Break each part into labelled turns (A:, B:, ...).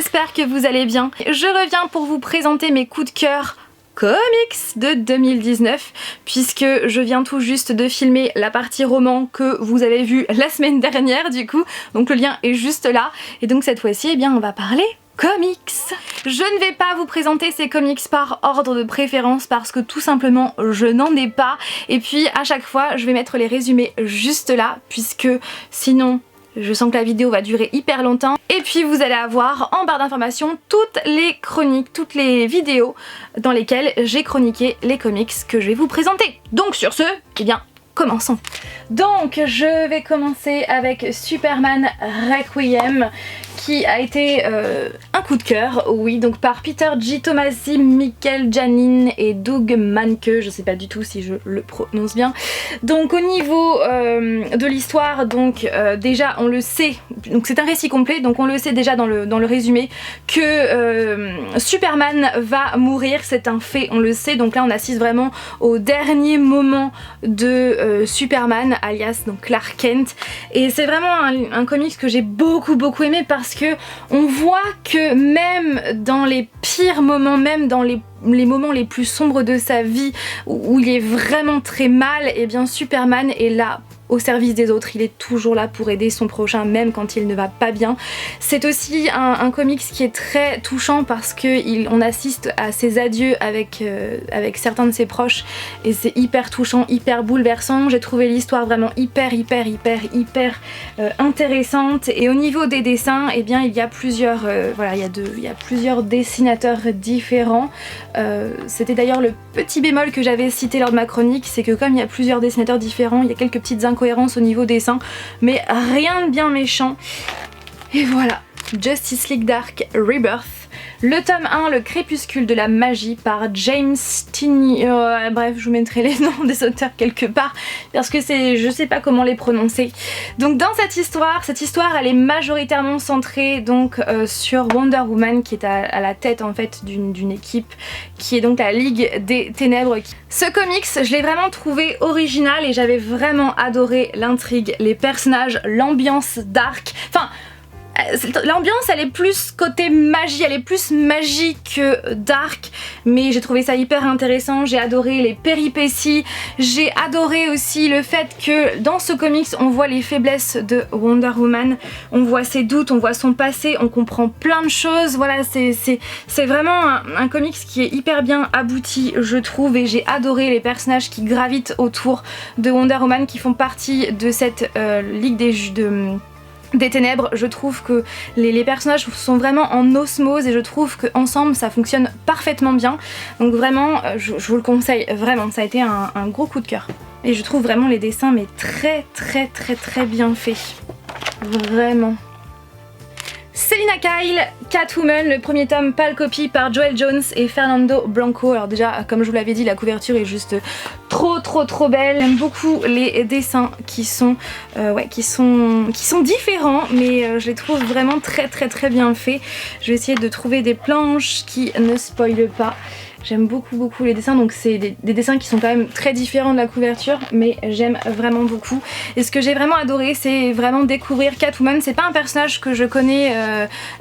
A: j'espère que vous allez bien. Je reviens pour vous présenter mes coups de cœur comics de 2019 puisque je viens tout juste de filmer la partie roman que vous avez vue la semaine dernière du coup, donc le lien est juste là et donc cette fois-ci eh bien on va parler comics. Je ne vais pas vous présenter ces comics par ordre de préférence parce que tout simplement je n'en ai pas et puis à chaque fois je vais mettre les résumés juste là puisque sinon je sens que la vidéo va durer hyper longtemps. Et puis vous allez avoir en barre d'informations toutes les chroniques, toutes les vidéos dans lesquelles j'ai chroniqué les comics que je vais vous présenter. Donc sur ce, eh bien commençons. Donc je vais commencer avec Superman Requiem qui a été un coup de cœur, oui, donc par Peter G. Tomasi, Michael Janin et Doug Mahnke, je sais pas du tout si je le prononce bien. Donc au niveau de l'histoire, donc déjà on le sait, donc c'est un récit complet, donc on le sait déjà dans le résumé que Superman va mourir, c'est un fait, on le sait, donc là on assiste vraiment au dernier moment de Superman, alias donc Clark Kent, et c'est vraiment un comics que j'ai beaucoup aimé parce que on voit que même dans les pires moments, même dans les moments les plus sombres de sa vie où il est vraiment très mal, et bien Superman est là au service des autres, il est toujours là pour aider son prochain même quand il ne va pas bien. C'est aussi un comics qui est très touchant parce qu'on assiste à ses adieux avec certains de ses proches et c'est hyper touchant, hyper bouleversant. J'ai trouvé l'histoire vraiment hyper intéressante et au niveau des dessins, eh bien il y a plusieurs voilà, il y a plusieurs dessinateurs différents. C'était d'ailleurs le petit bémol que j'avais cité lors de ma chronique, c'est que comme il y a plusieurs dessinateurs différents, il y a quelques petites incohérences au niveau dessin, mais rien de bien méchant. Et voilà, Justice League Dark Rebirth. Le tome 1, le crépuscule de la magie par James Tynion. Bref, je vous mettrai les noms des auteurs quelque part parce que je sais pas comment les prononcer. Donc dans cette histoire elle est majoritairement centrée donc sur Wonder Woman qui est à la tête en fait d'une équipe qui est donc la Ligue des Ténèbres. Ce comics, je l'ai vraiment trouvé original et j'avais vraiment adoré l'intrigue, les personnages, l'ambiance dark. Enfin, l'ambiance elle est plus côté magie, elle est plus magique que dark, mais j'ai trouvé ça hyper intéressant, j'ai adoré les péripéties, j'ai adoré aussi le fait que dans ce comics on voit les faiblesses de Wonder Woman, on voit ses doutes, on voit son passé, on comprend plein de choses, voilà c'est vraiment un comics qui est hyper bien abouti je trouve et j'ai adoré les personnages qui gravitent autour de Wonder Woman qui font partie de cette ligue des ténèbres. Je trouve que les personnages sont vraiment en osmose et je trouve qu'ensemble ça fonctionne parfaitement bien. Donc vraiment, je vous le conseille vraiment, ça a été un gros coup de cœur. Et je trouve vraiment les dessins mais très bien faits. Vraiment. Selina Kyle, Catwoman, le premier tome pâle copie par Joel Jones et Fernando Blanco. Alors déjà, comme je vous l'avais dit, la couverture est juste trop belle. J'aime beaucoup les dessins qui sont différents, mais je les trouve vraiment très bien faits. Je vais essayer de trouver des planches qui ne spoilent pas. J'aime beaucoup les dessins, donc c'est des dessins qui sont quand même très différents de la couverture, mais j'aime vraiment beaucoup. Et ce que j'ai vraiment adoré, c'est vraiment découvrir Catwoman. C'est pas un personnage que je connais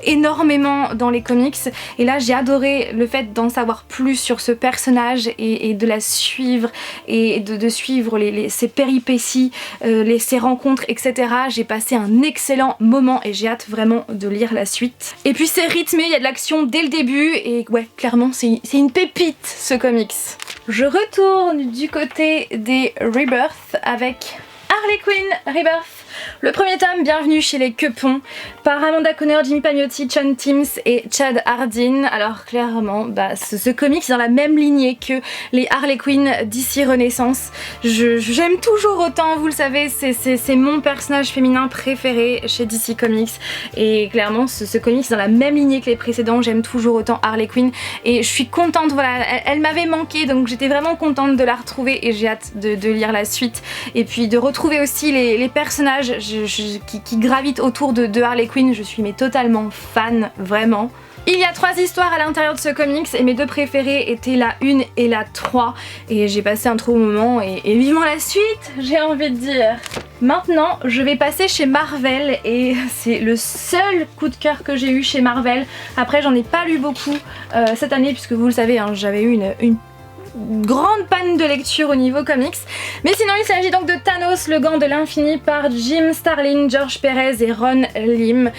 A: énormément dans les comics, et là j'ai adoré le fait d'en savoir plus sur ce personnage et de la suivre, et de suivre ses péripéties, ses rencontres, etc. J'ai passé un excellent moment et j'ai hâte vraiment de lire la suite. Et puis c'est rythmé, il y a de l'action dès le début, et ouais, clairement c'est une pépite ce comics. Je retourne du côté des Rebirth avec Harley Quinn Rebirth. Le premier tome, Bienvenue chez les Quepons, par Amanda Conner, Jimmy Palmiotti, Sean Timms et Chad Hardin. Alors clairement, ce comic est dans la même lignée que les Harley Quinn d'ici Renaissance. J'aime toujours autant, vous le savez, c'est mon personnage féminin préféré chez DC Comics. Et clairement, ce comic est dans la même lignée que les précédents, j'aime toujours autant Harley Quinn. Et je suis contente, voilà, elle m'avait manqué, donc j'étais vraiment contente de la retrouver et j'ai hâte de lire la suite. Et puis de retrouver aussi les personnages qui gravitent autour de Harley Quinn. Je suis mais totalement fan, vraiment. Il y a 3 histoires à l'intérieur de ce comics et mes 2 préférées étaient la 1 et la 3 et j'ai passé un trop bon moment et vivement la suite, j'ai envie de dire. Maintenant, je vais passer chez Marvel et c'est le seul coup de cœur que j'ai eu chez Marvel. Après, j'en ai pas lu beaucoup cette année puisque vous le savez, hein, j'avais eu une grande panne de lecture au niveau comics. Mais sinon, il s'agit donc de Thanos, le gant de l'infini par Jim Starlin, George Perez et Ron Lim.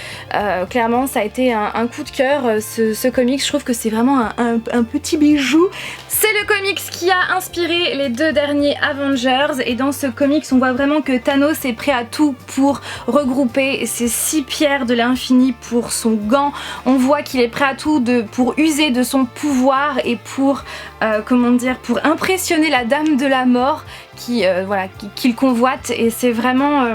A: Clairement, ça a été un coup de cœur, ce comics. Je trouve que c'est vraiment un petit bijou. C'est le comics qui a inspiré les 2 derniers Avengers et dans ce comics on voit vraiment que Thanos est prêt à tout pour regrouper ses 6 pierres de l'infini pour son gant. On voit qu'il est prêt à tout pour user de son pouvoir et pour, pour impressionner la Dame de la Mort qu'il convoite et c'est vraiment...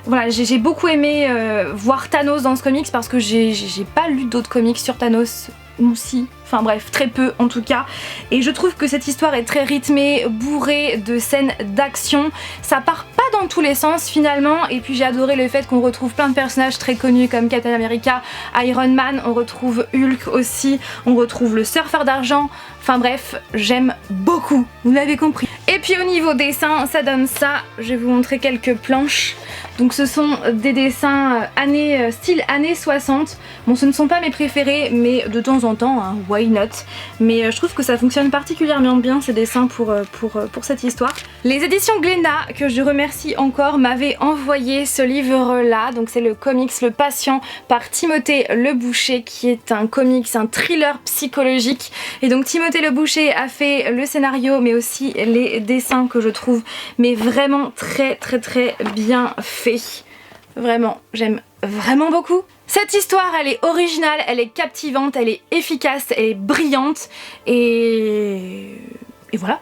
A: Voilà, j'ai beaucoup aimé voir Thanos dans ce comics parce que j'ai pas lu d'autres comics sur Thanos, ou si, enfin bref, très peu en tout cas. Et je trouve que cette histoire est très rythmée, bourrée de scènes d'action. Ça part pas dans tous les sens finalement. Et puis j'ai adoré le fait qu'on retrouve plein de personnages très connus comme Captain America, Iron Man, on retrouve Hulk aussi, on retrouve le surfeur d'argent. Enfin bref, j'aime beaucoup, vous l'avez compris. Et puis au niveau dessin, ça donne ça. Je vais vous montrer quelques planches. Donc ce sont des dessins style années 60. Bon, ce ne sont pas mes préférés, mais de temps en temps, hein, why not. Mais je trouve que ça fonctionne particulièrement bien ces dessins pour cette histoire. Les éditions Glénat, que je remercie encore, m'avaient envoyé ce livre-là. Donc c'est le comics Le Patient par Timothée Le Boucher, qui est un comics, un thriller psychologique. Et donc Timothée Le Boucher a fait le scénario, mais aussi les dessins que je trouve mais vraiment très bien fait. Vraiment, j'aime vraiment beaucoup. Cette histoire, elle est originale, elle est captivante, elle est efficace, elle est brillante et voilà.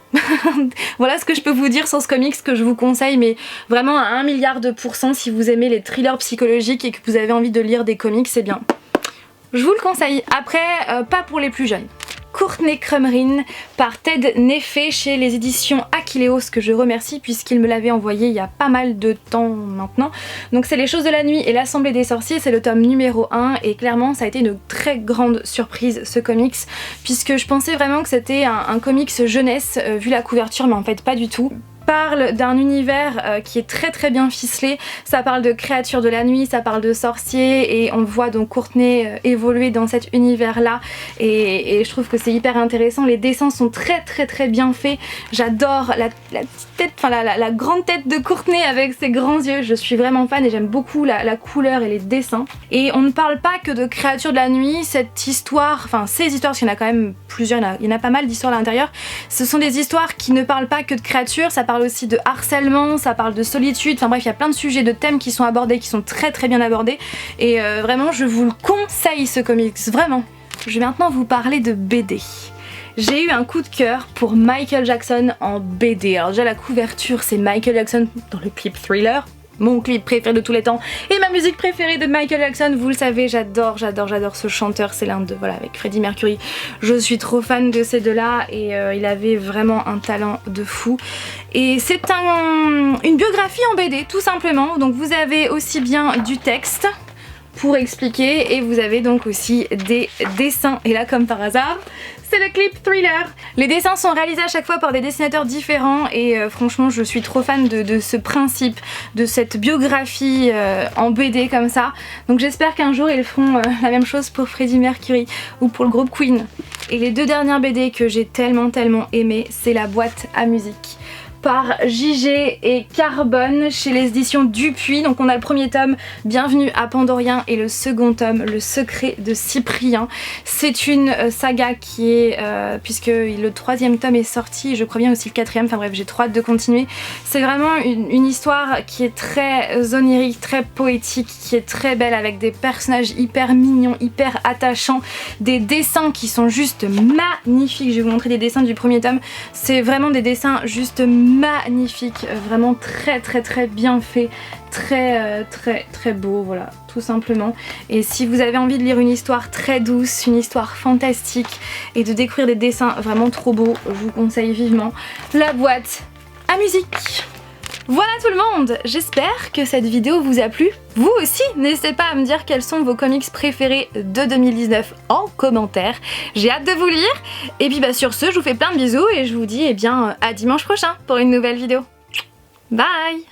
A: Voilà ce que je peux vous dire sur ce comics que je vous conseille, mais vraiment à 1 milliard de % si vous aimez les thrillers psychologiques et que vous avez envie de lire des comics, c'est bien. Je vous le conseille. Après, pas pour les plus jeunes. Courtney Crumrin par Ted Neffé chez les éditions Achilleos, que je remercie puisqu'il me l'avait envoyé il y a pas mal de temps maintenant. Donc c'est Les Choses de la Nuit et l'Assemblée des Sorciers, c'est le tome numéro 1 et clairement ça a été une très grande surprise ce comics puisque je pensais vraiment que c'était un comics jeunesse vu la couverture, mais en fait pas du tout. Parle d'un univers qui est très bien ficelé. Ça parle de créatures de la nuit, ça parle de sorciers et on voit donc Courtney évoluer dans cet univers là et je trouve que c'est hyper intéressant. Les dessins sont très bien faits. J'adore la petite tête, enfin la grande tête de Courtney avec ses grands yeux. Je suis vraiment fan et j'aime beaucoup la couleur et les dessins. Et on ne parle pas que de créatures de la nuit. Cette histoire, enfin ces histoires, parce qu'il y en a quand même plusieurs, il y en a pas mal d'histoires à l'intérieur. Ce sont des histoires qui ne parlent pas que de créatures, ça parle aussi de harcèlement, ça parle de solitude, enfin bref, il y a plein de sujets, de thèmes qui sont abordés, qui sont très bien abordés et vraiment je vous le conseille ce comics, vraiment. Je vais maintenant vous parler de BD. J'ai eu un coup de cœur pour Michael Jackson en BD. Alors déjà la couverture c'est Michael Jackson dans le clip Thriller, mon clip préféré de tous les temps et ma musique préférée de Michael Jackson, vous le savez, j'adore ce chanteur, c'est l'un de, voilà, avec Freddie Mercury, je suis trop fan de ces deux-là et il avait vraiment un talent de fou. Et c'est une biographie en BD tout simplement, donc vous avez aussi bien du texte pour expliquer et vous avez donc aussi des dessins et là comme par hasard c'est le clip Thriller. Les dessins sont réalisés à chaque fois par des dessinateurs différents et franchement je suis trop fan de ce principe, de cette biographie en BD comme ça. Donc j'espère qu'un jour ils feront la même chose pour Freddie Mercury ou pour le groupe Queen. Et les 2 dernières BD que j'ai tellement aimé, c'est La Boîte à musique par JG et Carbone chez les éditions Dupuis. Donc on a le premier tome Bienvenue à Pandorien et le second tome Le Secret de Cyprien. C'est une saga qui est, puisque le 3e tome est sorti, je crois bien aussi le 4e, enfin bref j'ai trop hâte de continuer. C'est vraiment une histoire qui est très onirique, très poétique, qui est très belle avec des personnages hyper mignons, hyper attachants, des dessins qui sont juste magnifiques. Je vais vous montrer des dessins du premier tome, c'est vraiment des dessins juste magnifique, vraiment très bien fait, très beau, voilà, tout simplement. Et si vous avez envie de lire une histoire très douce, une histoire fantastique et de découvrir des dessins vraiment trop beaux, je vous conseille vivement La Boîte à musique. Voilà tout le monde, j'espère que cette vidéo vous a plu. Vous aussi, n'hésitez pas à me dire quels sont vos comics préférés de 2019 en commentaire. J'ai hâte de vous lire. Et puis sur ce, je vous fais plein de bisous et je vous dis à dimanche prochain pour une nouvelle vidéo. Bye!